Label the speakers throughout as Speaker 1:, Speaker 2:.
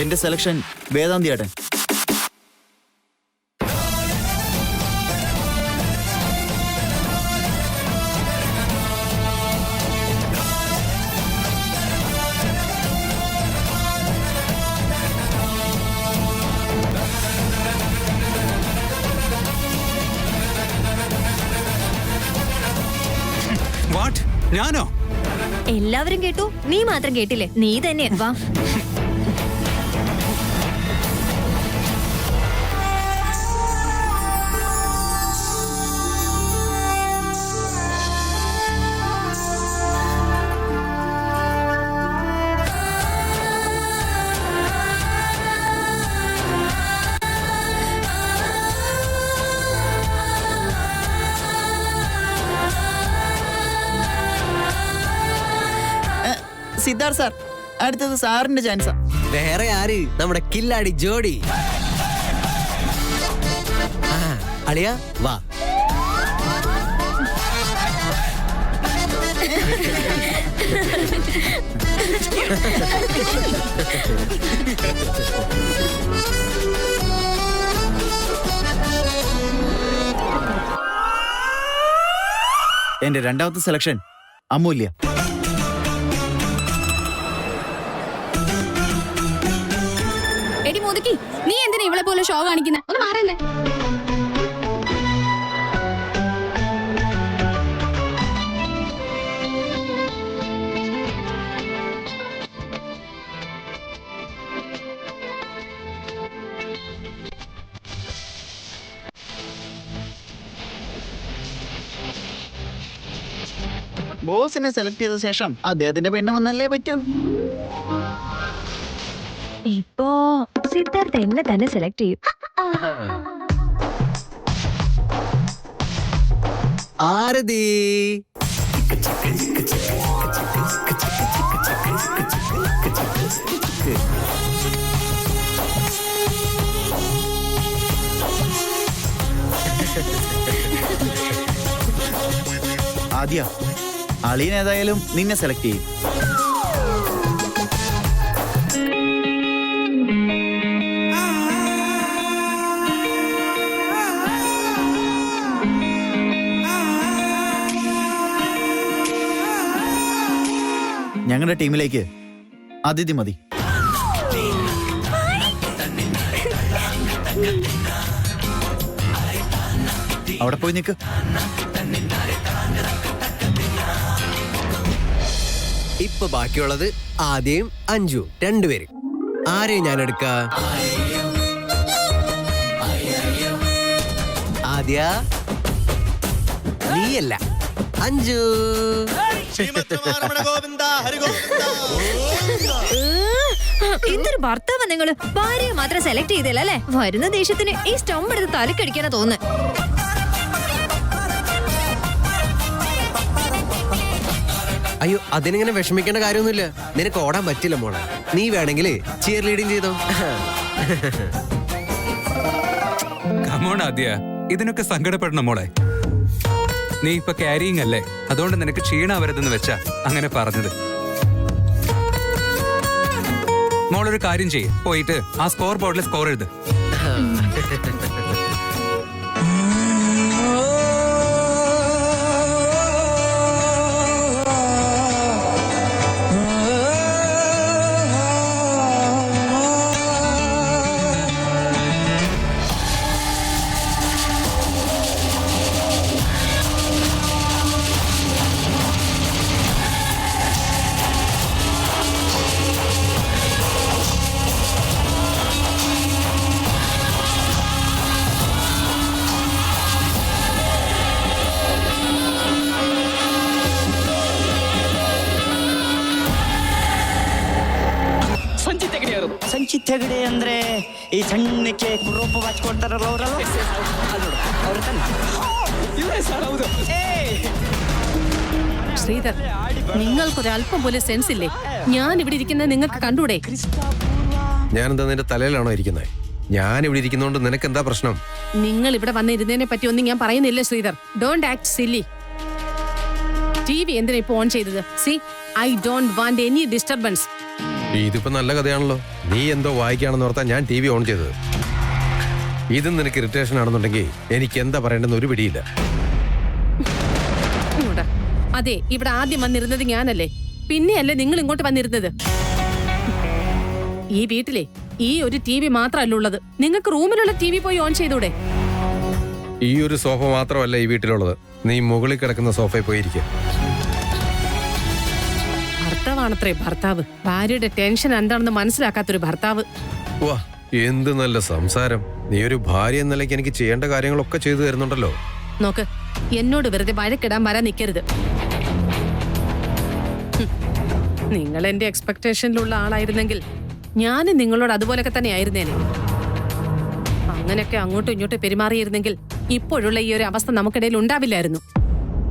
Speaker 1: എന്റെ സെലക്ഷൻ വേദാന്തി ഏട്ടൻ.
Speaker 2: ഞാനോ?
Speaker 3: എല്ലാവരും കേട്ടു, നീ മാത്രം കേട്ടില്ലേ? നീ തന്നെ വാ.
Speaker 1: സിദ്ധാർത്ഥ് സാർ, അടുത്തത് സാറിന്റെ ചാൻസാ.
Speaker 4: വേറെ ആര്? നമ്മുടെ കില്ലാടി ജോഡി. അളിയ വാ.
Speaker 1: എന്റെ രണ്ടാമത്തെ സെലക്ഷൻ അമൂല്യ.
Speaker 5: എടി മോദിക്ക്, നീ എന്തിനാ ഇവളെ പോലെ ഷോ കാണിക്കുന്ന? ഒന്ന് മാറല്ലേ.
Speaker 1: ബോസിനെ സെലക്ട് ചെയ്ത ശേഷം അദ്ദേഹത്തിന്റെ പെണ്ണ് വന്നല്ലേ പറ്റൂ.
Speaker 3: ഇപ്പോ സിദ്ധാർത്ഥ് എന്നെ തന്നെ സെലക്ട് ചെയ്യും.
Speaker 4: ആരതി
Speaker 1: ആദ്യ അളിയൻ ഏതായാലും നിന്നെ സെലക്ട് ചെയ്യും. ഞങ്ങളുടെ ടീമിലേക്ക് അതിഥി മതി. അവിടെ പോയി നിൽക്ക്.
Speaker 4: ഇപ്പൊ ബാക്കിയുള്ളത് ആദ്യം അഞ്ജു, രണ്ടുപേര്. ആരെയും ഞാൻ എടുക്ക? ആദ്യ നീയല്ല, അഞ്ജു.
Speaker 3: എന്തൊരു ഭർത്താവ് നിങ്ങള്! ഭാര്യയെ മാത്രം സെലക്ട് ചെയ്തില്ല അല്ലേ? വരുന്ന ദേഷ്യത്തിന് ഈ സ്റ്റംപ് എടുത്ത് തലക്കടിക്കാനാ തോന്നുന്നു.
Speaker 4: അയ്യോ, അതിനിങ്ങനെ വിഷമിക്കേണ്ട കാര്യമൊന്നുമില്ല. നിനക്ക് ഓടാൻ പറ്റില്ല മോളെ. നീ വേണമെങ്കിൽ ചിയർ ലീഡിങ് ചെയ്തോ.
Speaker 2: കമോൺ ആദ്യ, ഇതിനൊക്കെ സങ്കടപ്പെടണം മോളെ. നീ ഇപ്പൊ ക്യാരിയിങ് അല്ലേ, അതുകൊണ്ട് നിനക്ക് ക്ഷീണാവരുതെന്ന് വെച്ചാ അങ്ങനെ പറഞ്ഞത്. മോളൊരു കാര്യം ചെയ്യ്, പോയിട്ട് ആ സ്കോർ ബോർഡിൽ സ്കോർ എഴുത്.
Speaker 6: ಸಂಚಿತ ಹೆಗಡೆ ಅಂದ್ರೆ ಈ ಸಣ್ಣಕ್ಕೆ ಕುರೂಪ ಬಾಚ್ಕೊಳ್ತಾರಲ್ಲ ಅವರಲ್ಲ, ಅವ್ರ
Speaker 7: ശ്രീധർ, നിങ്ങൾക്കൊരല്പം പോലെ സെൻസ് ഇല്ലേ? ഞാൻ ഇവിടെ ഇരിക്കുന്നത് നിങ്ങൾക്ക് കണ്ടൂടെ?
Speaker 4: ഞാനെന്താ നിന്റെ തലയിലാണോ ഇരിക്കുന്നത്? ഞാൻ ഇവിടെ ഇരിക്കുന്നോണ്ട് നിനക്ക് എന്താ പ്രശ്നം?
Speaker 7: നിങ്ങൾ ഇവിടെ വന്നിരുന്നതിനെ പറ്റി ഒന്നും ഞാൻ പറയുന്നില്ല Sridhar. Don't act silly. T V എന്തിനാ ഇപ്പൊ ഓൺ ചെയ്തത്? See, I don't want any disturbance.
Speaker 8: ഇതിപ്പോ നല്ല കഥയാണല്ലോ. നീ എന്തോ വായിക്കുകയാണെന്ന് ഓർത്താ ഞാൻ TV ഓൺ ചെയ്തത്. ഇത് നിനക്ക് ഇറിറ്റേഷൻ ആണെന്നുണ്ടെങ്കിൽ എനിക്ക് എന്താ പറയേണ്ടെന്ന് ഒരു പിടിയില്ല.
Speaker 7: ഇങ്ങോട്ട്. അതെ, ഇവിടെ ആദ്യം വന്നിരുന്നത് ഞാനല്ലേ, പിന്നെയല്ലേ നിങ്ങൾ ഇങ്ങോട്ട് വന്നിരുന്നത്. ഈ വീട്ടിലെ ഈ ഒരു TV മാത്രമല്ല ഉള്ളത്. നിങ്ങൾക്ക് റൂമിലുള്ള TV പോയി ഓൺ ചെയ്തൂടെ?
Speaker 8: ഈ ഒരു സോഫ മാത്രമല്ല ഈ വീട്ടിലുള്ളത്. നീ മുകളിൽ കിടക്കുന്ന സോഫയിൽ പോയിരിക്കുക.
Speaker 7: ഭർത്താവാണത്രേ ഭർത്താവ്. ഭാര്യയുടെ ടെൻഷൻ എന്താണെന്ന് മനസ്സിലാക്കാത്തൊരു ഭർത്താവ്.
Speaker 8: വാ, എന്ത് നല്ല സംസാരം. നീ ഒരു ഭാര്യ എന്ന നിലയ്ക്ക് എനിക്ക് ചെയ്യേണ്ട കാര്യങ്ങളൊക്കെ ചെയ്തു തരുന്നുണ്ടല്ലോ.
Speaker 7: നോക്ക്, എന്നോട് വെറുതെ വഴക്കിടാൻ വരാൻ നിൽക്കരുത്. നിങ്ങൾ എന്റെ എക്സ്പെക്ടേഷനിലുള്ള ആളായിരുന്നെങ്കിൽ ഞാനും നിങ്ങളോട് അതുപോലൊക്കെ തന്നെ ആയിരുന്നേനെ. അങ്ങനെയൊക്കെ അങ്ങോട്ടും ഇങ്ങോട്ടും പെരുമാറിയിരുന്നെങ്കിൽ ഇപ്പോഴുള്ള ഈ ഒരു അവസ്ഥ നമുക്കിടയിൽ ഉണ്ടാവില്ലായിരുന്നു.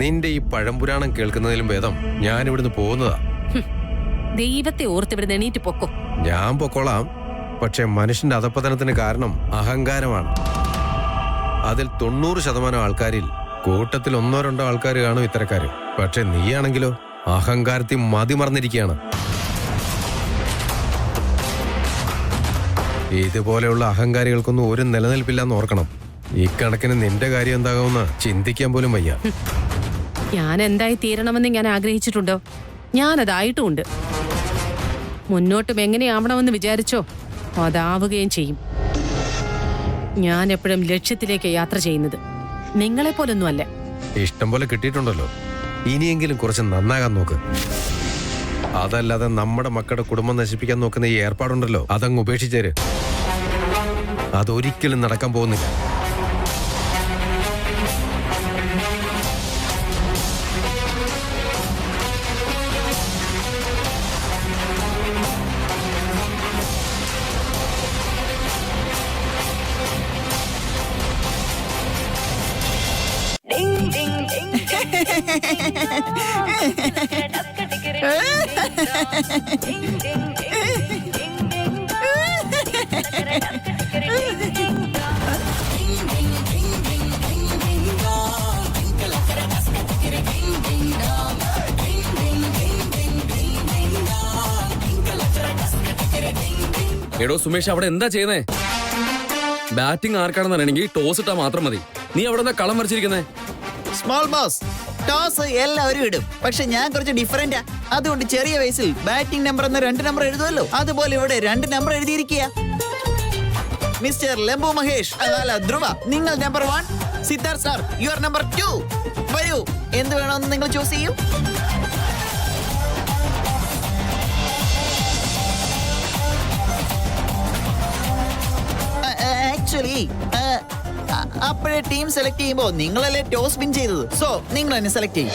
Speaker 8: നിന്റെ ഈ പഴംപുരാണം കേൾക്കുന്നതിലും ഭേദം ഞാൻ ഇവിടുന്ന് പോകുന്നതാ.
Speaker 7: ദൈവത്തെ ഓർത്ത് ഇവിടെ എണീറ്റ് പൊക്കോ.
Speaker 8: ഞാൻ പൊക്കോളാം. പക്ഷെ മനുഷ്യന്റെ അധപ്പതനത്തിന് കാരണം അഹങ്കാരമാണ്. അതിൽ 90% ആൾക്കാരിൽ കൂട്ടത്തിൽ 1-2 ആൾക്കാർ കാണും ഇത്തരക്കാര്. പക്ഷെ നീയാണെങ്കിലോ അഹങ്കാരത്തിൽ മതിമറന്നിരിക്കുകയാണ്. ഇതുപോലെയുള്ള അഹങ്കാരികൾക്കൊന്നും ഒരു നിലനിൽപ്പില്ലാന്ന് ഓർക്കണം. ഈ കണക്കിന് നിന്റെ കാര്യം എന്താകുമെന്ന് ചിന്തിക്കാൻ പോലും വയ്യ.
Speaker 7: ഞാൻ എന്തായി തീരണമെന്ന് ഞാൻ ആഗ്രഹിച്ചിട്ടുണ്ടോ? ഞാനതായിട്ടുമുണ്ട്. മുന്നോട്ടും എങ്ങനെയാവണമെന്ന് വിചാരിച്ചോ അതാവുകയും ചെയ്യും. ഞാൻ എപ്പോഴും ലക്ഷ്യത്തിലേക്ക് യാത്ര ചെയ്യുന്നത്. നിങ്ങളെപ്പോലൊന്നുമല്ല.
Speaker 8: ഇഷ്ടം പോലെ കിട്ടിയിട്ടുണ്ടല്ലോ. ഇനിയെങ്കിലും കുറച്ച് നന്നാകാൻ നോക്ക്. അതല്ലാതെ നമ്മുടെ മക്കളുടെ കുടുംബം നശിപ്പിക്കാൻ നോക്കുന്ന ഈ ഏർപ്പാടുണ്ടല്ലോ, അതങ്ങ് ഉപേക്ഷിച്ചേര്. അതൊരിക്കലും നടക്കാൻ പോകുന്നില്ല.
Speaker 9: എടോ സുമേഷ്, അവിടെ എന്താ ചെയ്യുന്നേ? ബാറ്റിംഗ് ആർക്കാണെന്ന് അറിയണമെങ്കിൽ ടോസ് ഇട്ടാ മാത്രം മതി. നീ അവിടെ എന്താ കളം വരച്ചിരിക്കുന്നേ?
Speaker 1: സ്മോൾ ബോസ്, ടോസ് എല്ലാവരും ഇടും. പക്ഷെ ഞാൻ കുറച്ച് ഡിഫറെന്റാ. അതുകൊണ്ട് ചെറിയ വയസ്സിൽ ബാറ്റിംഗ് നമ്പർ എന്ന 2 നമ്പർ എഴുതുമല്ലോ, അതുപോലെ ഇവിടെ 2 നമ്പർ എഴുതിയിരിക്കുക. മിസ്റ്റർ ലംബു മഹേഷ്, അല്ല ധ്രുവ, നിങ്ങൾ number 1. Siddharth sir, you are number 2. വരൂ, എന്ത് വേണമെന്ന് നിങ്ങൾ ചൂസ് ചെയ്യൂ. ആക്ച്വലി അപ്പോഴേ ടീം സെലക്ട് ചെയ്യുമ്പോ നിങ്ങളല്ലേ ടോസ് വിൻ ചെയ്തത്. സോ നിങ്ങൾ എന്നെ സെലക്ട് ചെയ്യും.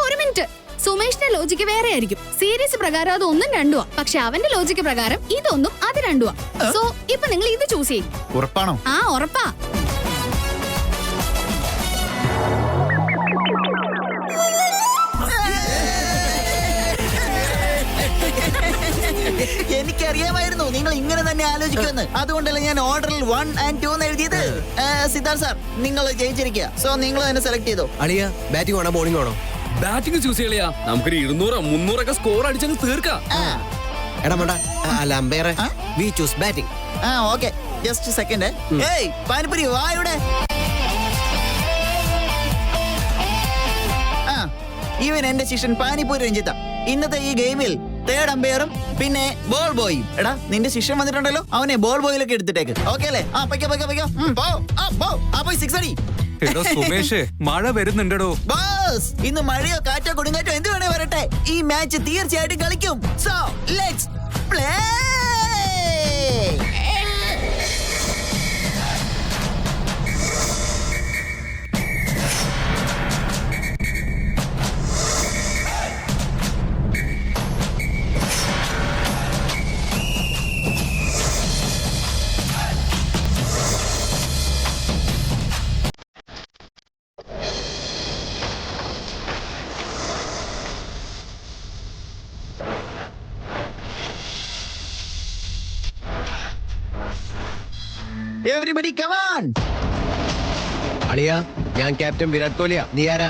Speaker 5: ഒരു മിനിറ്റ്. സുമേഷിന്റെ ലോജിക്ക് വേറെ ആയിരിക്കും. സീരീസ് പ്രകാരം അത് 1ഉം 2ഉം. പക്ഷെ അവന്റെ ലോജിക്ക് പ്രകാരം ഇതൊന്നും അത് 2ഉം. സോ ഇപ്പൊ നിങ്ങൾ ഇത് ചൂസ് ചെയ്യും.
Speaker 1: ഉറപ്പാണോ?
Speaker 5: ആ, ഉറപ്പാ.
Speaker 1: എനിക്കറിയാമായിരുന്നു നിങ്ങൾ ഇങ്ങനെ തന്നെ ആലോചിക്കുമെന്ന്. അതുകൊണ്ടല്ലേ ഞാൻ ഓർഡറിൽ 1 and 2 എന്ന് എഴുതിയത്. സിദ്ധാർത്ഥ് സാർ, നിങ്ങൾ ജയിച്ചിരിക്കുക. സോ നിങ്ങൾ തന്നെ സെലക്ട് ചെയ്തോ.
Speaker 4: അളിയ, ബാറ്റിംഗ് ആണോ ബോളിംഗ് ആണോ?
Speaker 9: ബാറ്റിംഗ് ചൂസ് ചെയ്യலையா? നമുക്കൊരു 200-300 സ്കോർ അടിച്ചങ്ങ് തീർക്കാം.
Speaker 4: എടാ മണ്ട, അല്ല umpire, we choose batting.
Speaker 1: Okay, just second. ഏയ് പാനിപ്പുരി, വാ ഇവിടെ. ഇവൻ എന്റെ ശിഷ്യൻ പാനിപ്പൂരി രഞ്ജിത്ത. ഇന്നത്തെ ഈ ഗെയിമിൽ 3rd അമ്പയറും പിന്നെ ബോൾ ബോയും. എടാ, നിന്റെ ശിഷ്യൻ വന്നിട്ടുണ്ടല്ലോ, അവനെ ബോൾ ബോയിലൊക്കെ എടുത്തിട്ടേക്ക്. ഓക്കെ അല്ലേ? പോയി 6 അടി.
Speaker 2: എടോ സുമേഷ്, മഴ വരുന്നുണ്ടോ?
Speaker 1: ബോസ്, ഇന്ന് മഴയോ കാറ്റോ കൊടുങ്കാറ്റോ എന്ത് വേണേ വരട്ടെ, ഈ മാച്ച് തീർച്ചയായിട്ടും കളിക്കും. So let's play. Everybody come on.
Speaker 4: അളിയ, ഞാൻ ക്യാപ്റ്റൻ വിരാട് കോഹ്ലിയാ. നീ ആരാ?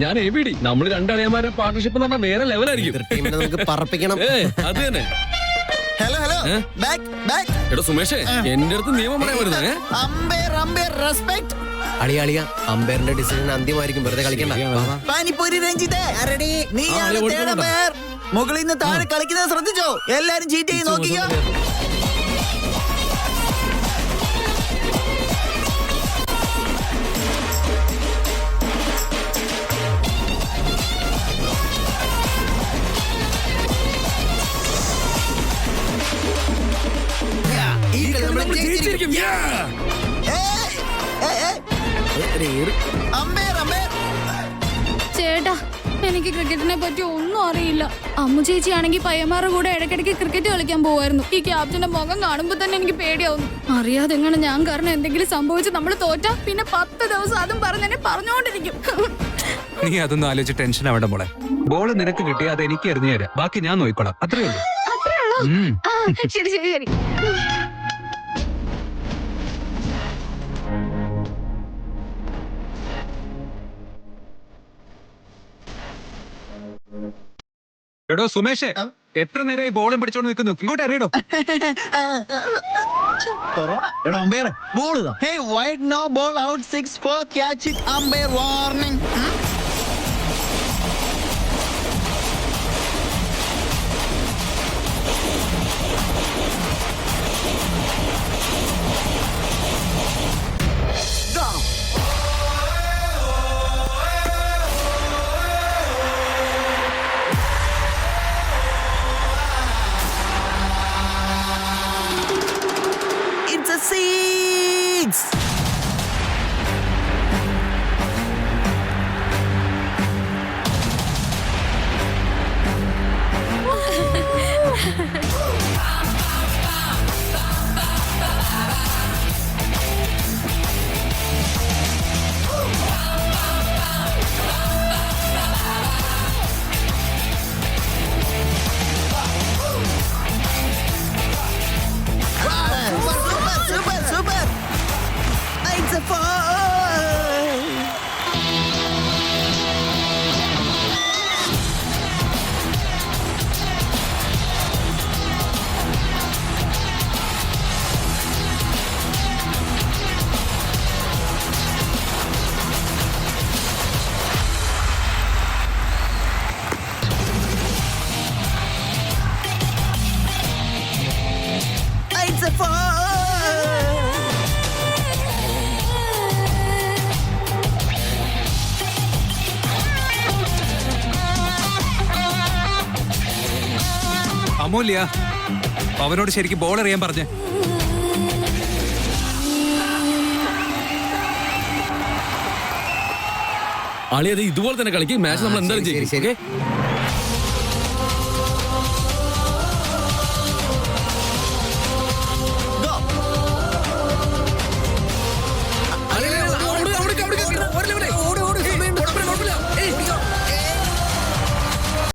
Speaker 9: ഞാൻ ABD. നമ്മൾ രണ്ടളിയന്മാരുടെ പാർട്ണർഷിപ്പ് എന്ന് പറഞ്ഞാൽ വേറെ ലെവലായിരിക്കും.
Speaker 4: ടീമിനെ നമുക്ക് പറപ്പിക്കണം.
Speaker 9: അത് തന്നെ.
Speaker 1: ഹലോ ഹലോ ബാക്ക്
Speaker 9: എടോ സുമേഷേ, എന്റെ അടുത്ത് നിയമം പറയാൻ വരുന്നേ.
Speaker 1: Umpire respect.
Speaker 4: അളിയാ അമ്പയറിന്റെ ഡിസിഷൻ അന്തിമായിരിക്കും, വെറുതെ കളിക്കണ്ട.
Speaker 1: പാനിപ്പൂരി രഞ്ജിത്തെ നീയാണ്
Speaker 9: ഓടി
Speaker 1: തേർഡ് അമ്പയർ. മുകളിൽ നിന്ന് താഴെ കളിക്കുന്നത് ശ്രദ്ധിച്ചോ? എല്ലാരും ചീറ്റ് ചെയ്ത് നോക്കിയോ?
Speaker 5: ചേട്ടാ, എനിക്ക് ക്രിക്കറ്റിനെ പറ്റി ഒന്നും അറിയില്ല. അമ്മു ചേച്ചി ആണെങ്കിൽ പയ്യന്മാരുടെ കൂടെ ഇടയ്ക്കിടയ്ക്ക് ക്രിക്കറ്റ് കളിക്കാൻ പോവായിരുന്നു. ഈ ക്യാപ്റ്റന്റെ മുഖം കാണുമ്പോ തന്നെ എനിക്ക് പേടിയാവുന്നു. അറിയാതെ എങ്ങനെ ഞാൻ കാരണം എന്തെങ്കിലും സംഭവിച്ച് നമ്മൾ തോറ്റാ പിന്നെ 10 ദിവസം അതും പറഞ്ഞെന്നെ പറഞ്ഞോണ്ടിരിക്കും.
Speaker 2: നീ അതൊന്നും ആലോചിച്ച് ടെൻഷൻ ആവണ്ട മോളെ. ബോൾ നിനക്ക് കിട്ടിയാൽ അത് എനിക്ക് എറിഞ്ഞു തരാം, ബാക്കി ഞാൻ നോക്കിക്കോളാം. അത്രേ ഉള്ളൂ.
Speaker 5: ശരി ശരി ശരി.
Speaker 2: എടോ സുമേഷേ, എത്ര നേരമായി ബോളും പിടിച്ചോണ്ട് നിൽക്കുന്നു? ഇങ്ങോട്ട് അറിയടോ.
Speaker 1: Umpire ball wide no ball out 6 four catch it. Umpire warning. It's a 6. Super. It's a 4. It's a 4.
Speaker 2: അമൂല്യ, അവനോട് ശരിക്കും ബോൾ എറിയാൻ പറഞ്ഞേ.
Speaker 9: അളി അത് ഇതുപോലെ തന്നെ കളിക്കും. മാച്ച് നമ്മൾ എന്തായാലും
Speaker 4: ശരി,
Speaker 9: ചെയ്യും.
Speaker 4: ശരി.
Speaker 9: ഓക്കേ?